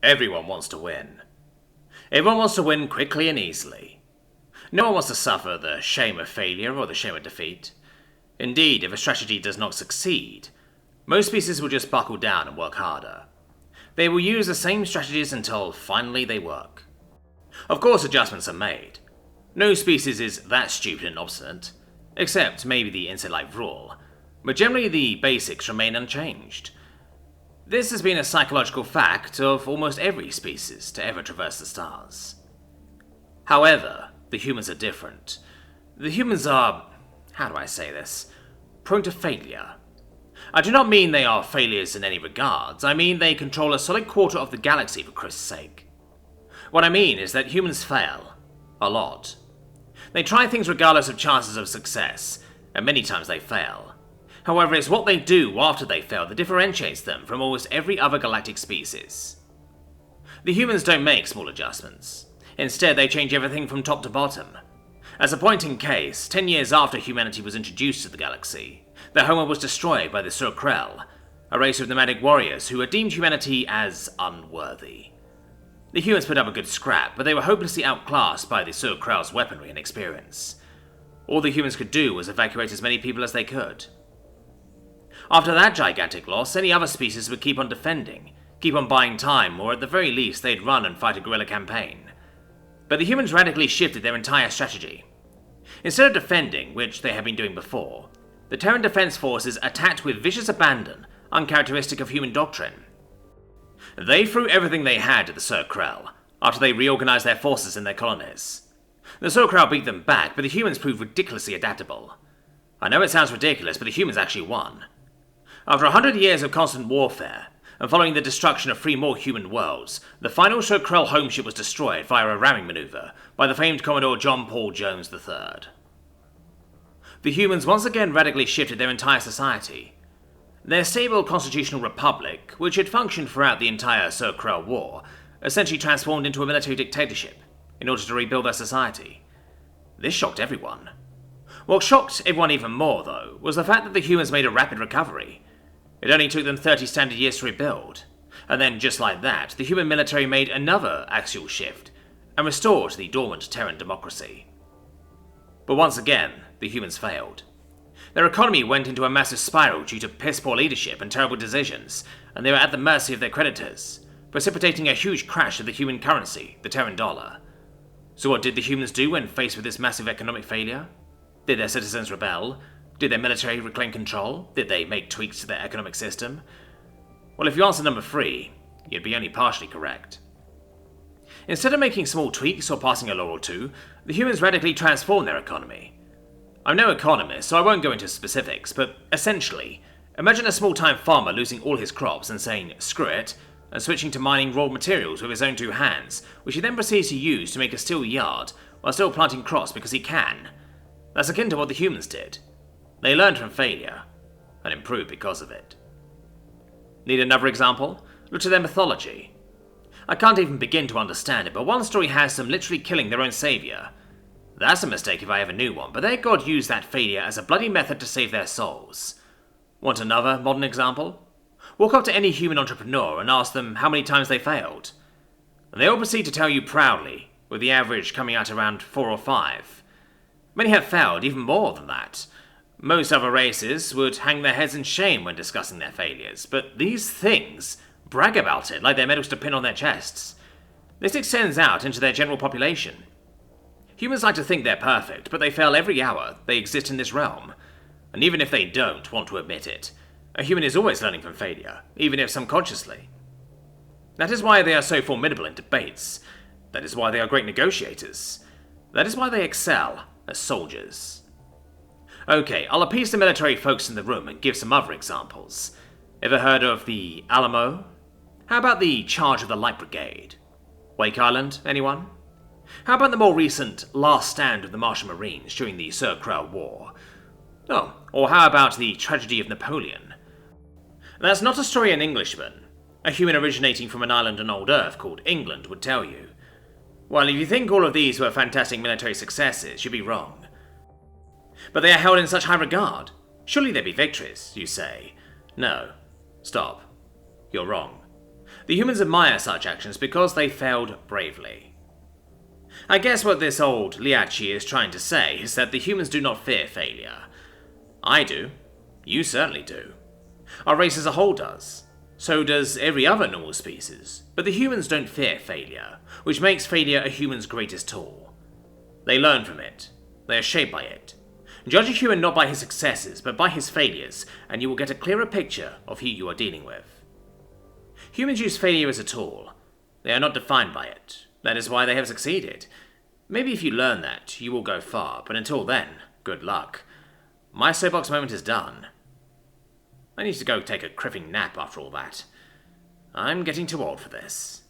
Everyone wants to win. Everyone wants to win quickly and easily. No one wants to suffer the shame of failure or the shame of defeat. Indeed, if a strategy does not succeed, most species will just buckle down and work harder. They will use the same strategies until finally they work. Of course, adjustments are made. No species is that stupid and obstinate, except maybe the insect-like rule, but generally the basics remain unchanged. This has been a psychological fact of almost every species to ever traverse the stars. However, the humans are different. The humans are, how do I say this, prone to failure. I do not mean they are failures in any regards, I mean they control a solid quarter of the galaxy for Christ's sake. What I mean is that humans fail. A lot. They try things regardless of chances of success, and many times they fail. However, it's what they do after they fail that differentiates them from almost every other galactic species. The humans don't make small adjustments. Instead, they change everything from top to bottom. As a point in case, 10 years after humanity was introduced to the galaxy, their home was destroyed by the Tshirt, a race of nomadic warriors who had deemed humanity as unworthy. The humans put up a good scrap, but they were hopelessly outclassed by the Tshirt weaponry and experience. All the humans could do was evacuate as many people as they could. After that gigantic loss, any other species would keep on defending, keep on buying time, or at the very least they'd run and fight a guerrilla campaign. But the humans radically shifted their entire strategy. Instead of defending, which they had been doing before, the Terran Defense Forces attacked with vicious abandon, uncharacteristic of human doctrine. They threw everything they had at the Tshirt after they reorganized their forces in their colonies. The Tshirt beat them back, but the humans proved ridiculously adaptable. I know it sounds ridiculous, but the humans actually won. After 100 years of constant warfare, and following the destruction of 3 more human worlds, the final Tshirt homeship was destroyed via a ramming maneuver by the famed Commodore John Paul Jones III. The humans once again radically shifted their entire society. Their stable constitutional republic, which had functioned throughout the entire Tshirt War, essentially transformed into a military dictatorship in order to rebuild their society. This shocked everyone. What shocked everyone even more, though, was the fact that the humans made a rapid recovery. It only took them 30 standard years to rebuild, and then just like that, the human military made another axial shift and restored the dormant Terran democracy. But once again, the humans failed. Their economy went into a massive spiral due to piss-poor leadership and terrible decisions, and they were at the mercy of their creditors, precipitating a huge crash of the human currency, the Terran dollar. So what did the humans do when faced with this massive economic failure? Did their citizens rebel? Did their military reclaim control? Did they make tweaks to their economic system? Well, if you answer number 3, you'd be only partially correct. Instead of making small tweaks or passing a law or two, the humans radically transformed their economy. I'm no economist, so I won't go into specifics, but essentially, imagine a small-time farmer losing all his crops and saying, screw it, and switching to mining raw materials with his own 2 hands, which he then proceeds to use to make a steel yard while still planting crops because he can. That's akin to what the humans did. They learned from failure, and improved because of it. Need another example? Look to their mythology. I can't even begin to understand it, but one story has them literally killing their own savior. That's a mistake if I ever knew one, but their god used that failure as a bloody method to save their souls. Want another modern example? Walk up to any human entrepreneur and ask them how many times they failed. And they all proceed to tell you proudly, with the average coming out around 4 or 5. Many have failed even more than that. Most other races would hang their heads in shame when discussing their failures, but these things brag about it like they're medals to pin on their chests. This extends out into their general population. Humans like to think they're perfect, but they fail every hour they exist in this realm. And even if they don't want to admit it, a human is always learning from failure, even if subconsciously. That is why they are so formidable in debates. That is why they are great negotiators. That is why they excel as soldiers. Okay, I'll appease the military folks in the room and give some other examples. Ever heard of the Alamo? How about the Charge of the Light Brigade? Wake Island, anyone? How about the more recent Last Stand of the Martian Marines during the Tshirt War? Oh, or how about the Tragedy of Napoleon? That's not a story an Englishman, a human originating from an island on old Earth called England, would tell you. Well, if you think all of these were fantastic military successes, you'd be wrong. But they are held in such high regard. Surely there be victories, you say. No. Stop. You're wrong. The humans admire such actions because they failed bravely. I guess what this old Liachi is trying to say is that the humans do not fear failure. I do. You certainly do. Our race as a whole does. So does every other normal species. But the humans don't fear failure, which makes failure a human's greatest tool. They learn from it. They are shaped by it. Judge a human not by his successes, but by his failures, and you will get a clearer picture of who you are dealing with. Humans use failure as a tool. They are not defined by it. That is why they have succeeded. Maybe if you learn that, you will go far, but until then, good luck. My soapbox moment is done. I need to go take a cripping nap after all that. I'm getting too old for this.